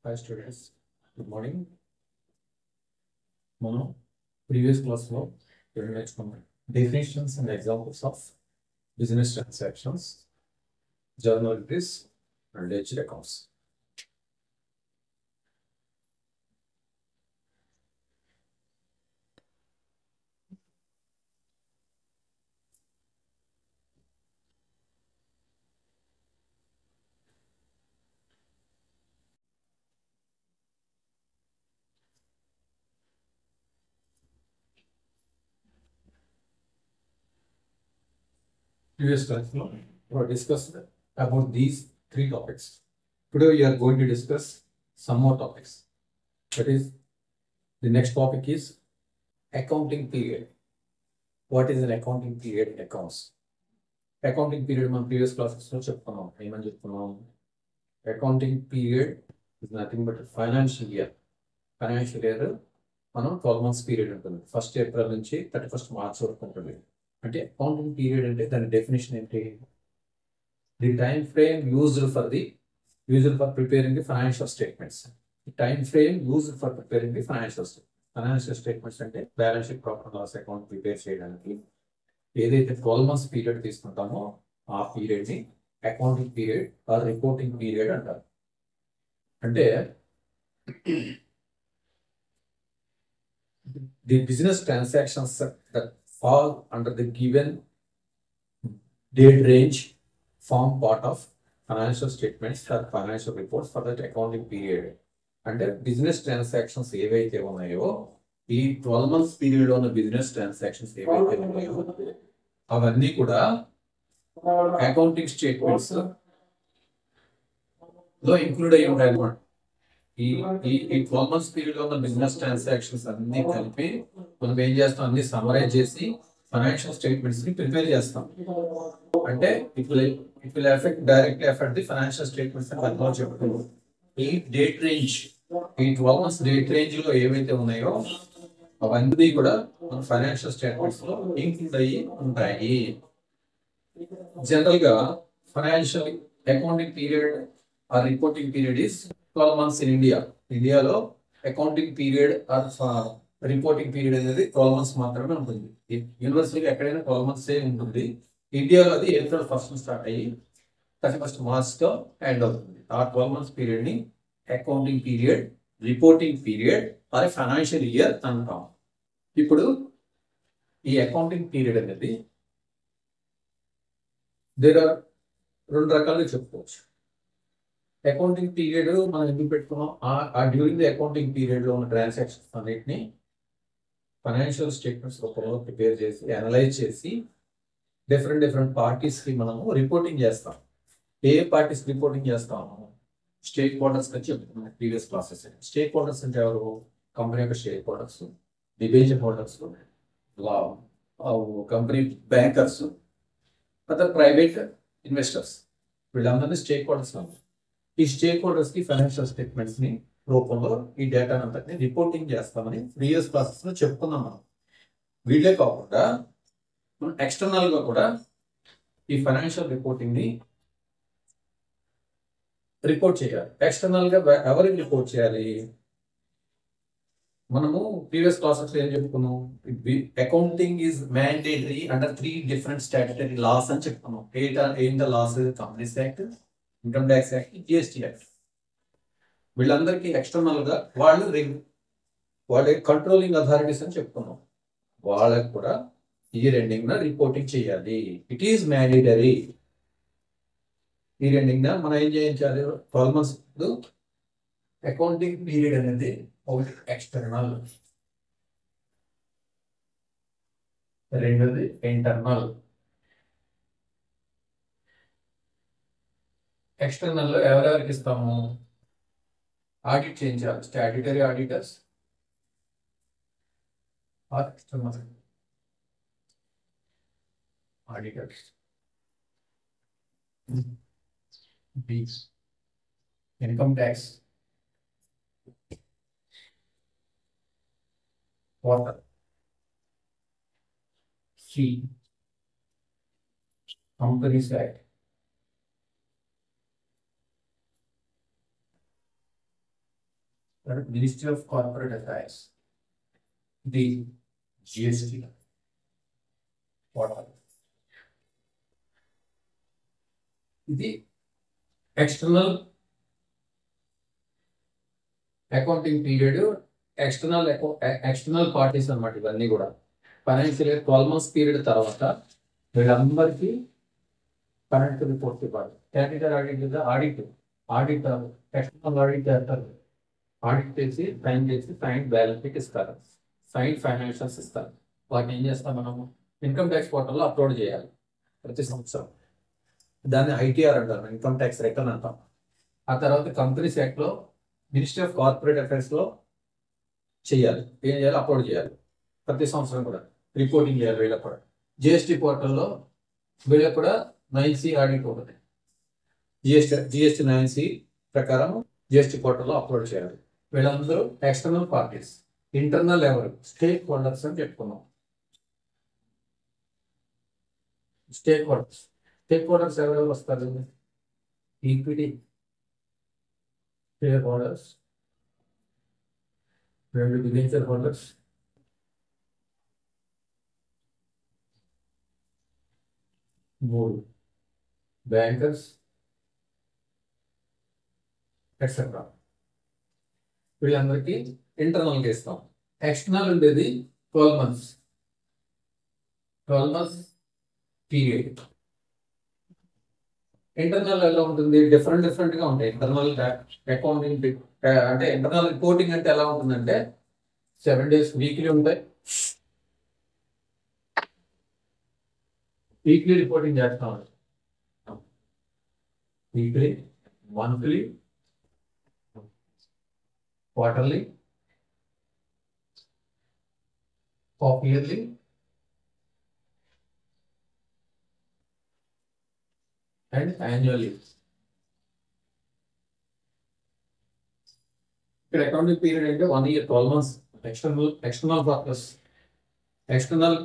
Hi students, good morning. మనం previous class లో నేర్చుకున్నాం definitions and examples of business transactions, journal entries and ledger accounts. Previous class లో we discussed about these three topics. Today we are going to discuss some more topics. That is, the next topic is accounting period. What is an accounting period in accounts? Accounting period మనం previous classes లో చెప్పుకున్నాం. ఏమని చెప్పుకున్నాం? Accounting period is nothing but a financial year. Financial year మనం 12 months period ఉంటుంది. 1st April నుంచి 31st March వరకు ఉంటుంది. అంటే అకౌంటింగ్ పీరియడ్ అంటే దాని డెఫినేషన్ ఏంటి? The time frame used for preparing the financial statements. Time frame used for preparing the financial statements అంటే balance sheet, profit and loss account prepare చేయడానికి ఏదైతే 12 months పీరియడ్ తీసుకుంటామో ఆ పీరియడ్ ని accounting period or reporting period అంటారు. అంటే the business transactions that fall under the given date range form part of financial statements or financial reports for that accounting period. అంటే business transactions ఏవైతే ఉన్నాయో ఈ 12 months period లో ఉన్న business transactions ఏవైతే ఉన్నాయో అవన్నీ కూడా అకౌంటింగ్ స్టేట్మెంట్స్ లో ఇంక్లూడ్ అయ్యి ఉంటాయి అన్నమాట. ఈ 12 months పీరియడ్ లో ఉన్న బిజినెస్ ట్రాన్సాక్షన్స్ అన్ని కలిపి మనం ఏం చేస్తాం, అన్ని సమరైజ్ చేసి ఫైనాన్షియల్ స్టేట్మెంట్స్ ని ప్రిపేర్ చేస్తాం. అంటే it will directly effect the financial statements అని అర్థం చెప్పుకుంటాం. ఈ డేట్ రేంజ్, ఈ 12 months డేట్ రేంజ్ లో ఏవైతే ఉన్నాయో అవన్నీ కూడా మన ఫైనాన్షియల్ స్టేట్మెంట్స్ లో ఇంక్లూడ్ అయ్యి ఉంటాయి. జనరల్ గా financial accounting period or reporting period is 12 months in India. ఇండియాలో accounting period or reporting period అనేది 12 months మాత్రమే ఉంటుంది. యూనివర్సిటీకి ఎక్కడైనా 12 months ఉంటుంది. ఇండియాలో అది April 1st స్టార్ట్ అయ్యి 31st March తో ఎండ్ అవుతుంది. ఆ 12 months పీరియడ్ ని accounting period, reporting period or financial year అంటాం. ఇప్పుడు ఈ అకౌంటింగ్ పీరియడ్ అనేది దేర్ ఆర్ 2 రకాలుగా చెప్పుకోవచ్చు. అకౌంటింగ్ పీరియడ్ మనం ఎందుకు పెట్టుకున్నాం, ఆ డ్యూరింగ్ ది అకౌంటింగ్ పీరియడ్ లో ఉన్న ట్రాన్సాక్షన్స్ అన్నిటిని ఫైనాన్షియల్ స్టేట్మెంట్స్ రూపంలో ప్రిపేర్ చేసి అనలైజ్ చేసి డిఫరెంట్ పార్టీస్ కి మనము రిపోర్టింగ్ చేస్తాం. ఏ పార్టీస్ రిపోర్టింగ్ చేస్తాము? స్టేక్ హోల్డర్స్ అని చెప్తున్నాం ప్రీవియస్ క్లాసెస్. స్టేక్ హోల్డర్స్ అంటే ఎవరు? కంపెనీ యొక్క stake holders, debenture holders, company bankers, other private investors, వీళ్ళందరినీ స్టేక్ హోల్డర్స్ అన్నారు. ఈ స్టేక్ హోల్డర్స్ కి ఫైనాన్షియల్ స్టేట్మెంట్స్ ని రూపంలో ఈ డేటా అంతటిని రిపోర్టింగ్ చేస్తామని ప్రీవియస్ క్లాసెస్ లో చెప్పుకున్నాం మనం. వీళ్ళే కాకుండా మనం ఎక్స్టర్నల్ గా కూడా ఈ ఫైనాన్షియల్ రిపోర్టింగ్ ని రిపోర్ట్ చేయాలి. ఎక్స్టర్నల్ గా ఎవరికి రిపోర్ట్ చేయాలి? మనము ప్రీవియస్ క్లాసెస్ లో ఏం చెప్పుకున్నాం? Accounting is mandatory under 3 different statutory laws అని చెప్పుకున్నాం. ఏంటి laws? Companies act, income tax act, GST act. వీళ్ళందరికీ ఎక్స్టర్నల్ గా వాళ్ళ కంట్రోలింగ్ అథారిటీస్ అని చెప్పుకున్నాం. వాళ్ళకి కూడా ఇయర్ ఎండింగ్ న రిపోర్టింగ్ చేయాలి. It is mandatory. Year ending న మనం ఏం చేయించాలి? 12 months అకౌంటింగ్ పీరియడ్ అనేది ఒకటి ఎక్స్టర్నల్, రెండోది ఇంటర్నల్. ఎక్స్టర్నల్ లో ఎవరెవరికి ఇస్తాము? ఆడిట్ చేయించాలి. Statutory auditors or external auditors. B, income tax, water, C, companies act, ministry of corporate affairs, the GST portal. ఇది external accounting period, external parties అన్నమాట. ఇవన్నీ కూడా ఫైనాన్షియల్ 12 months పీరియడ్ తర్వాత వీళ్ళందరికీ ఫైనాన్షియల్ రిపోర్ట్స్ ఇవ్వాలి. స్టాట్యూటరీ ఆడిట్ లేదా audit external audit చేస్తారు. Audit చేసి సైన్ బ్యాలెన్స్ షీట్ ఇస్తారు, సైన్ ఫైనాన్షియల్స్ ఇస్తారు. వాటిని ఏం చేస్తాం మనము ఇన్కమ్ ట్యాక్స్ పోర్టల్లో అప్లోడ్ చేయాలి ప్రతి సంవత్సరం. దాన్ని ఐటీఆర్ అంటారు, ఇన్కమ్ ట్యాక్స్ రిటర్న్ అంటాం. ఆ తర్వాత కంపెనీస్ యాక్ట్లో మినిస్ట్రీ ఆఫ్ కార్పొరేట్ అఫైర్స్లో చేయాలి. ఏం చేయాలి? అప్లోడ్ చేయాలి ప్రతి సంవత్సరం కూడా, రిపోర్టింగ్ చేయాలి వీళ్ళకి కూడా. జిఎస్టీ పోర్టల్లో వీళ్ళకి కూడా 9C ఆడిట్ ఉంటుంది. జిఎస్టీ 9C ప్రకారం జిఎస్టీ పోర్టల్లో అప్లోడ్ చేయాలి. వీళ్ళందరూ ఎక్స్టర్నల్ పార్టీస్. ఇంటర్నల్ ఎవరు? స్టేక్ హోల్డర్స్ అని చెప్పుకున్నాం. స్టేక్ హోల్డర్స్ ఎవరెవరు వస్తారు? Equity share holders, 2 debenture holders, 3 bankers etcetera. వీళ్ళందరికీ ఇంటర్నల్గా ఇస్తాం. ఎక్స్టర్నల్ ఉండేది 12 months పీరియడ్. ఇంటర్నల్ ఎలా ఉంటుంది? డిఫరెంట్ గా ఉంటాయి. ఇంటర్నల్ అకౌంటింగ్ అంటే ఇంటర్నల్ రిపోర్టింగ్ అంటే ఎలా ఉంటుందంటే 7 days వీక్లీ ఉంటాయి. వీక్లీ రిపోర్టింగ్ చేస్తాం. Weekly, monthly, quarterly, half yearly, and annually. ఇక్కడ అకౌంటింగ్ పీరియడ్ అంటే 1 year 12 months. External purpose, external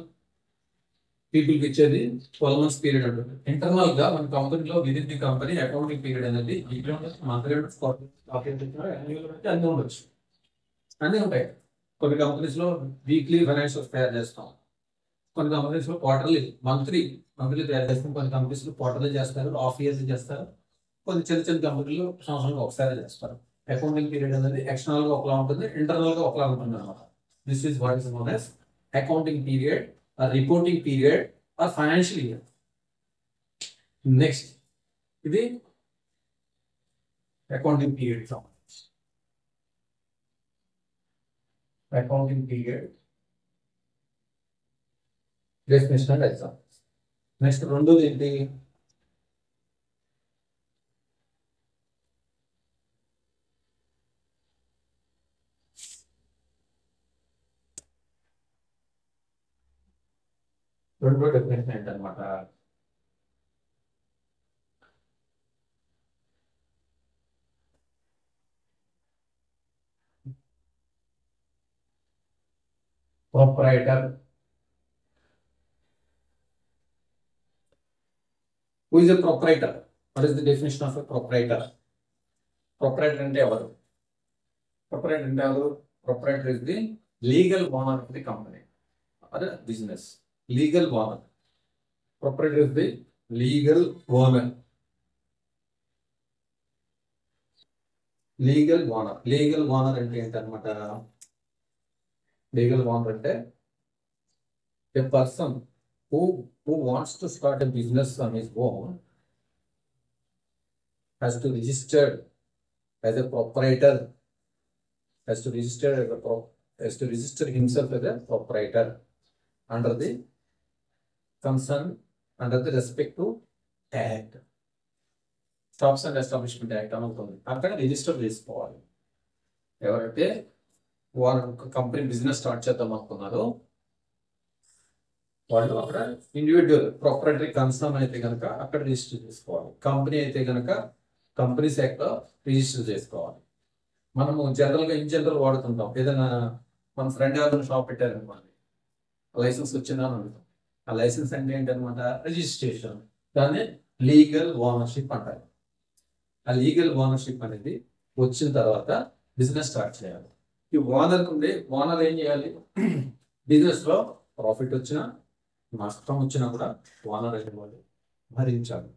పీపుల్కి ఇచ్చేది 12 months పీరియడ్ ఉంటుంది. ఇంటర్నల్ గా మన కంపెనీలో within the company accounting period అనేది వీక్లీ ఉండొచ్చు, మంత్లీ ఉండొచ్చు, అన్ని ఉండొచ్చు, అన్నీ ఉంటాయి. కొన్ని కంపెనీస్ లో వీక్లీ ఫైనాన్షియల్స్ తయారు చేస్తాం, కొన్ని కంపెనీస్ లో క్వార్టర్లీ మంత్లీ తయారు చేస్తాం, కొన్ని కంపెనీస్ లో క్వార్టర్లీ చేస్తారు, హాఫ్ ఇయర్లీ చేస్తారు, కొన్ని చిన్న కంపెనీలు సంవత్సరంగా ఒకసారి చేస్తారు. అకౌంటింగ్ పీరియడ్ అనేది ఎక్స్టర్నల్ గా ఒకలా ఉంటుంది, ఇంటర్నల్ గా ఒకలా ఉంటుంది అనమాట. This is what is known as accounting period, reporting period or financial year. Next ఇది అకౌంటింగ్ పీరియడ్ సంబంధించి. Accounting period definition and examples. Next రెండోది ఏంటి? రెండో డెఫినేషన్ ఏంటనమాట? Proprietor. Who is a proprietor? What is the definition of a proprietor? Proprietor అంటే ఎవరు? Proprietor is the legal owner of the company or a business. Legal owner. Proprietor is the legal owner. Legal owner అంటే ఏంటన్నమాట? Legal owner అంటే a person who wants to start a business on his own has to register as a proprietor, has to register himself as a proprietor under the concern, under the respective act, Stocks and Establishment Act అనుకుంటుంది. అక్కడ register చేసుకోవాలి. ఎవరైతే వారు company business start చేద్దాం అనుకున్నారో వాళ్ళు అక్కడ individual property concern అయితే కనుక అక్కడ రిజిస్టర్ చేసుకోవాలి. కంపెనీ అయితే కనుక కంపెనీస్ యాక్ట్ లో రిజిస్టర్ చేసుకోవాలి. మనము ఇన్ జనరల్ వాడుతుంటాం. ఏదైనా మన ఫ్రెండ్ ఎవరైనా షాప్ పెట్టారనుకోండి, లైసెన్స్ వచ్చిందా అని అడుగుతాం. ఆ లైసెన్స్ అంటే ఏంటనమాట? రిజిస్ట్రేషన్. దాన్ని లీగల్ ఓనర్షిప్ అంటారు. ఆ లీగల్ ఓనర్షిప్ అనేది వచ్చిన తర్వాత బిజినెస్ స్టార్ట్ చేయాలి. ఈ ఓనర్కి ఉండే ఓనర్ ఏం చేయాలి? బిజినెస్లో ప్రాఫిట్ వచ్చినా నష్టం వచ్చినా కూడా ఓనర్ అనేవాళ్ళు భరించాలి.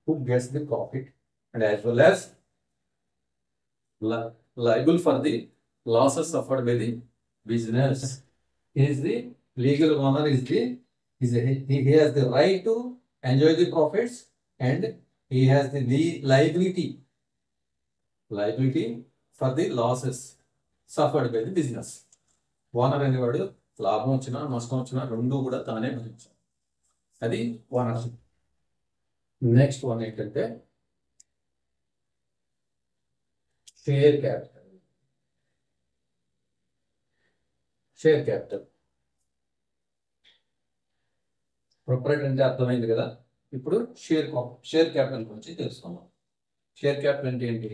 Who gets the profit and as well as liable for the losses suffered by the business. He is the legal owner, he has the right to enjoy the profits and he has the liability for the losses suffered by the business. Owner అనేవాడు లాభం వచ్చినా నష్టం వచ్చినా రెండు కూడా తానే భరించాలి. అది ఓనర్షిప్. నెక్స్ట్ వన్ ఏంటంటే share capital. Share capital proprietor అంటే అర్థమైంది కదా. ఇప్పుడు షేర్ క్యాపిటల్ గురించి తెలుసుకుందాం. షేర్ క్యాపిటల్ అంటే ఏంటి?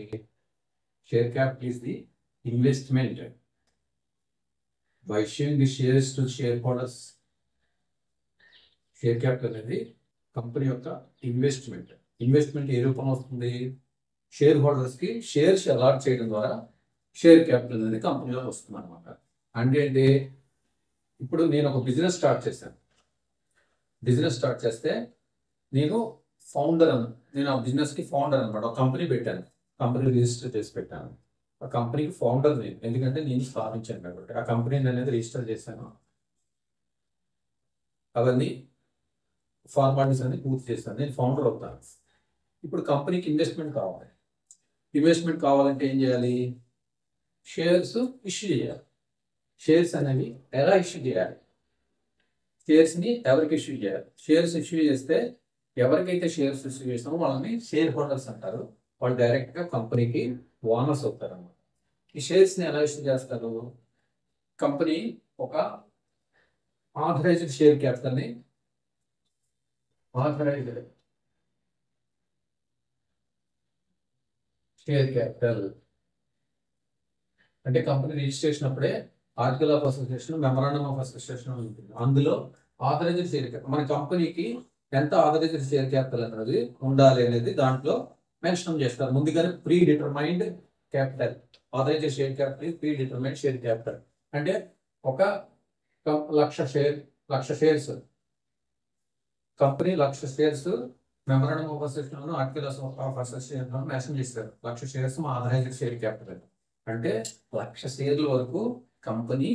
Share capital is the investment by issuing the shares to share holders. Share capital అనేది కంపెనీ యొక్క ఇన్వెస్ట్మెంట్ ఏ రూపంలో వస్తుంది? షేర్ హోల్డర్స్ కి షేర్స్ అలాట్ చేయడం ద్వారా షేర్ క్యాపిటల్ అనేది కంపెనీలో వస్తుంది అనమాట. అంటే ఇప్పుడు నేను ఒక బిజినెస్ స్టార్ట్ చేశాను. బిజినెస్ స్టార్ట్ చేస్తే నేను ఆ బిజినెస్కి ఫౌండర్ అనమాట. ఒక కంపెనీ పెట్టాను, కంపెనీ రిజిస్టర్ చేసి పెట్టాను. ఆ కంపెనీకి ఫౌండర్ నేను, ఎందుకంటే నేను స్థాపించాను కాబట్టి. ఆ కంపెనీని అనేది రిజిస్టర్ చేశాను, అవన్నీ ఫార్మాలిటీస్ అన్ని పూర్తి చేశాను, నేను ఫౌండర్ అవుతాను. ఇప్పుడు కంపెనీకి ఇన్వెస్ట్మెంట్ కావాలంటే ఏం చేయాలి? షేర్స్ ఇష్యూ చేయాలి. షేర్స్ అనేవి ఎలా ఇష్యూ చేయాలి? షేర్స్ని ఎవరికి ఇష్యూ చేయాలి? షేర్స్ ఇష్యూ చేస్తే ఎవరికైతే షేర్స్ ఇష్యూ చేస్తామో వాళ్ళని షేర్ హోల్డర్స్ అంటారు. వాళ్ళు డైరెక్ట్గా కంపెనీకి ఓనర్స్ అవుతారు అన్నమాట. ఈ షేర్స్ని ఎలా ఇష్యూ చేస్తారు? కంపెనీ ఒక ఆథరైజ్డ్ షేర్ క్యాపిటల్ని షేర్ క్యాపిటల్ అంటే కంపెనీ రిజిస్ట్రేషన్ అప్పుడే article of association, memorandum of association ఉంటుంది. అందులో ఆథరైజ్డ్ షేర్ క్యాపిటల్, మన కంపెనీకి ఎంత ఆథరైజ్డ్ షేర్ క్యాపిటల్ అనేది ఉండాలి అనేది దాంట్లో మెన్షన్ చేస్తారు. ముందుగానే predetermined capital. Authorised share capital, predetermined share capital అంటే ఒక 1,00,000 shares company 1,00,000 shares memorandum of association, article of association mention చేస్తారు. 1,00,000 షేర్స్ ఆథరైజ్డ్ షేర్ క్యాపిటల్ అంటే 1,00,000 షేర్ల వరకు కంపెనీ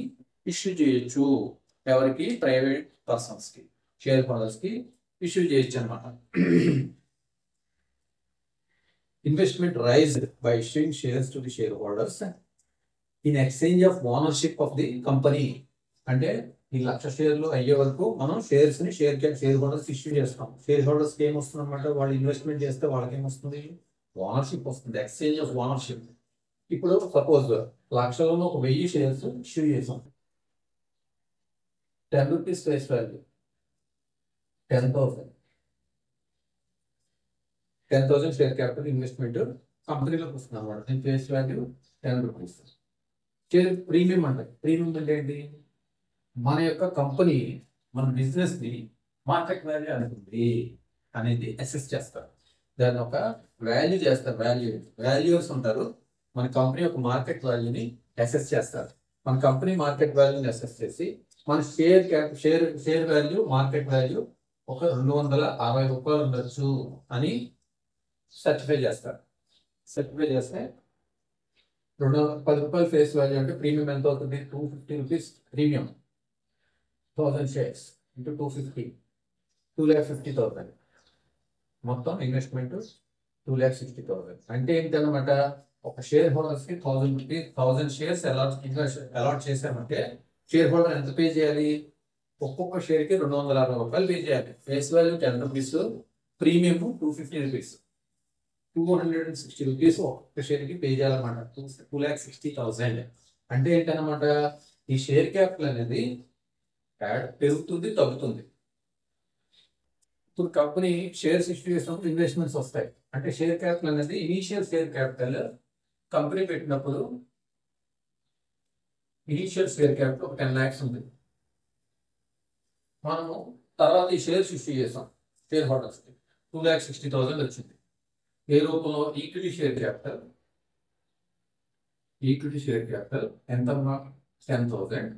ఇష్యూ చేయొచ్చు. ఎవరికి? ప్రైవేట్ పర్సన్స్ కి, షేర్ హోల్డర్స్ కి ఇష్యూ చేయొచ్చు అనమాట. Investment raised by issuing shares to the share holders in exchange of ownership of the company. అంటే ఈ 1,00,000 షేర్లు అయ్యే వరకు మనం షేర్ హోల్డర్స్ ఇష్యూ చేస్తాం. షేర్ హోల్డర్స్ కి ఏమొస్తుంది అనమాట? వాళ్ళు ఇన్వెస్ట్మెంట్ చేస్తే వాళ్ళకి ఏమొస్తుంది? ఓనర్షిప్ వస్తుంది, ఎక్స్చేంజ్ ఆఫ్ ఓనర్షిప్. ఇప్పుడు సపోజ్ 1,00,000లో 1,000 షేర్స్ ఇష్యూ చేసాం. 10 rupees face value, 10,000 share capital investment కంపెనీలోకి వస్తుంది అనమాట. దీని face value 10 rupees. Share premium అంటే ఏంటి? మన యొక్క కంపెనీ మన బిజినెస్ ని మార్కెట్ వాల్యూ అనుకుంది అనేది అసెస్ చేస్తారు. దాన్ని ఒక వాల్యూ చేస్తారు. వాల్యూస్ ఉంటారు. మన కంపెనీ యొక్క మార్కెట్ వాల్యూని అసెస్ చేస్తారు. మన కంపెనీ మార్కెట్ వాల్యూని అసెస్ చేసి మన షేర్ వాల్యూ, మార్కెట్ వాల్యూ ఒక 260 రూపాయలు ఉండొచ్చు అని సర్టిఫై చేస్తారు. సర్టిఫై చేస్తే 210 రూపాయలు ఫేస్ వాల్యూ అంటే ప్రీమియం ఎంత అవుతుంది? 250 రూపీస్ ప్రీమియం. 1000 shares into 250, 2,50,000. మొత్తం ఇన్వెస్ట్మెంట్ 2,60,000. అంటే ఏంటన్నమాట? ఒక షేర్ హోల్డర్స్ కి 1,000 షేర్స్ అలాట్ చేశామంటే షేర్ హోల్డర్ ఎంత పే చేయాలి? ఒక్కొక్క షేర్ కి 260 రూపాయలు పే చేయాలి. Face value 10 rupees, premium 250 rupees, 260 rupees ఒక్కొక్క షేర్ కి పే చేయాలన్నమాట. 2,60,000. అంటే ఏంటన్నమాట? ఈ షేర్ క్యాపిటల్ అనేది పెరుగుతుంది, తగ్గుతుంది. ఇప్పుడు కంపెనీ షేర్స్ ఇష్యూ చేసినప్పుడు ఇన్వెస్ట్మెంట్స్ వస్తాయి. అంటే షేర్ క్యాపిటల్ అనేది ఇనీషియల్ షేర్ క్యాపిటల్ కంపెనీ పెట్టినప్పుడు ఇనీషియల్ షేర్ క్యాపిటల్ ఒక 10 lakhs ఉంది. మనము తర్వాత ఈ షేర్స్ ఇష్యూ చేసాం షేర్ హోల్డర్స్కి, 2,60,000 వచ్చింది. ఏ రూపంలో? Equity share capital equity share capital ఎంత? 10,000.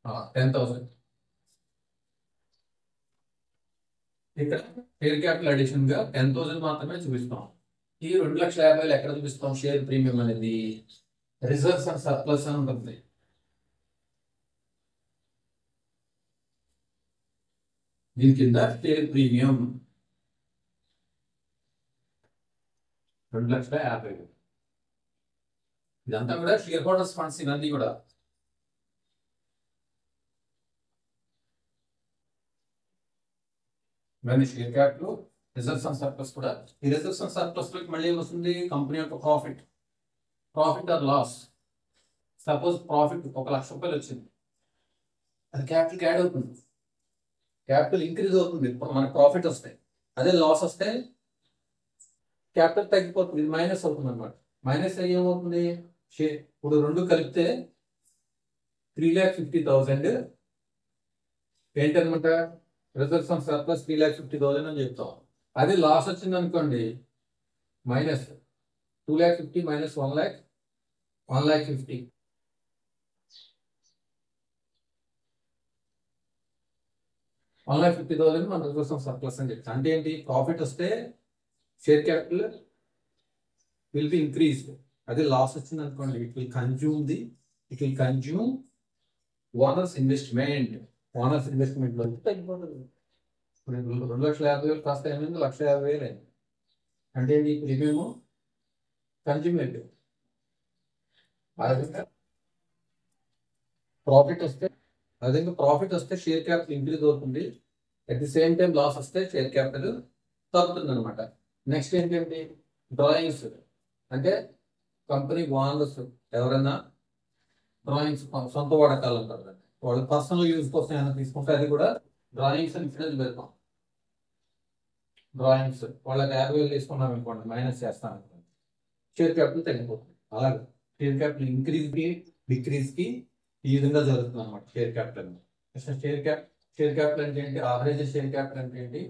10,000. ఇక్కడ షేర్ క్యాపిటల్ అడిషన్ గా 10,000 మాత్రమే చూపిస్తాం. ఈ 2,50,000 ఎక్కడ చూపిస్తాం? షేర్ ప్రీమియం అనేది రిజర్వ్స్ అండ్ సర్ప్లస్ అని ఉంటుంది. దీని కింద షేర్ ప్రీమియం 2,50,000. ఇదంతా కూడా షేర్ హోల్డర్స్ ఫండ్స్. ఇవన్నీ కూడా ఇవన్నీ share capital, reserves and surplus కూడా. ఈ రిజర్వ్స్ అండ్ సర్ప్లస్ లోకి మళ్ళీ ఏమొస్తుంది? కంపెనీ యొక్క profit or loss. Suppose profit 1,00,000 రూపాయలు వచ్చింది, అది క్యాపిటల్కి యాడ్ అవుతుంది, క్యాపిటల్ ఇంక్రీజ్ అవుతుంది మనకు ప్రాఫిట్ వస్తాయి. అదే లాస్ వస్తే క్యాపిటల్ తగ్గిపోతుంది, ఇది మైనస్ అవుతుంది అనమాట. మైనస్ అయ్యి ఏమవుతుంది? ఇప్పుడు రెండు కలిపితే 3,50,000 ఏంటనమాట? రిజర్వ్స్ అండ్ సర్ప్లస్ 3,50,000 అని చెప్తాం. అదే లాస్ వచ్చింది అనుకోండి, మైనస్ 2,50,000 మైనస్ 1,00,000, 1,50,000. 1,50,000 మన రిజర్వ్స్ అండ్ సర్ప్లస్ అని చెప్తాం. అంటే ఏంటి? ప్రాఫిట్ వస్తే share capital will be increased. అదే లాస్ వచ్చింది అనుకోండి, it will consume owners investment. Owners investment లో తగ్గిపోతుంది. ఇప్పుడు 2,50,000 కాస్త ఏమైంది? 1,50,000 అయింది. అంటే ఏంటి? ప్రీమియం కన్జ్యూమ్ అయిపోయింది. ప్రాఫిట్ వస్తే షేర్ క్యాపిటల్ ఇంక్రీజ్ అవుతుంది. At the same time loss వస్తే షేర్ క్యాపిటల్ తగ్గుతుంది అనమాట. నెక్స్ట్ ఏంటంటే డ్రాయింగ్స్. అంటే కంపెనీ ఓనర్స్ ఎవరైనా డ్రాయింగ్స్ సొంత వాడకాలు అంటారు, వాళ్ళ పర్సనల్ యూజ్ కోసం ఏమైనా తీసుకుంటే అది కూడా డ్రాయింగ్స్ అని ఫినాన్స్ పెడతాం. డ్రాయింగ్స్ వాళ్ళకి 50,000 తీసుకున్నాం అనుకోండి, మైనస్ చేస్తాం అనుకోండి, షేర్ క్యాపిటల్ తగ్గిపోతుంది. అలాగే షేర్ క్యాపిటల్ ఇంక్రీజ్ కి డిక్రీజ్ కి ఈ విధంగా జరుగుతుంది అనమాట షేర్ క్యాపిటల్. షేర్ క్యాపిటల్ అంటే ఏంటి? ఆవరేజ్ షేర్ క్యాపిటల్ అంటే ఏంటి?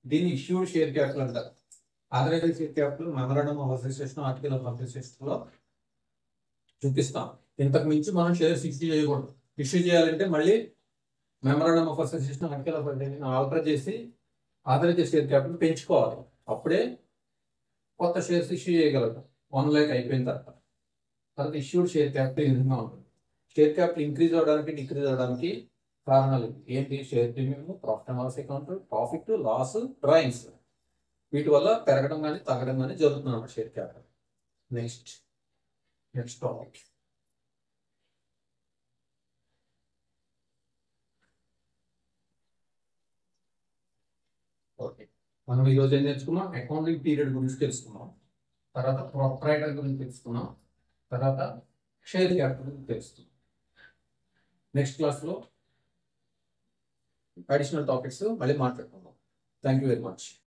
దీన్ని ఇష్యూడ్ షేర్ క్యాపిటల్ అంటారు. Average share capital memorandum of association, article of association లో చూపిస్తాం. ఇంతకు మించి మనం షేర్స్ ఇష్యూ చేయకూడదు. ఇష్యూ చేయాలంటే మళ్ళీ memorandum of association, article of association alter చేసి ఆవరేజ్ షేర్ క్యాపిటల్ పెంచుకోవాలి. అప్పుడే కొత్త షేర్స్ ఇష్యూ చేయగలరు 1,00,000 అయిపోయిన తర్వాత. ఇష్యూడ్ షేర్ క్యాపిటల్ ఈ విధంగా ఉంటుంది. షేర్ క్యాపిటల్ ఇంక్రీజ్ అవడానికి డిక్రీజ్ అవడానికి కారణాలు ఏంటి? Share premium, profit and loss account, profit, loss, drawings, వీటి వల్ల పెరగడం కానీ తగ్గడం కానీ జరుగుతుంది అన్నమాట share capital. Next topic. Okay, మనం ఈరోజు ఏం నేర్చుకున్నాం? అకౌంటింగ్ పీరియడ్ గురించి తెలుసుకున్నాం, తర్వాత ప్రొప్రైటర్ గురించి తెలుసుకున్నాం, తర్వాత షేర్ క్యాపిటల్ గురించి తెలుసుకున్నాం. నెక్స్ట్ క్లాస్లో అడిషనల్ టాపిక్స్ మళ్ళీ మాట్లాడుకుందాం. Thank you very much.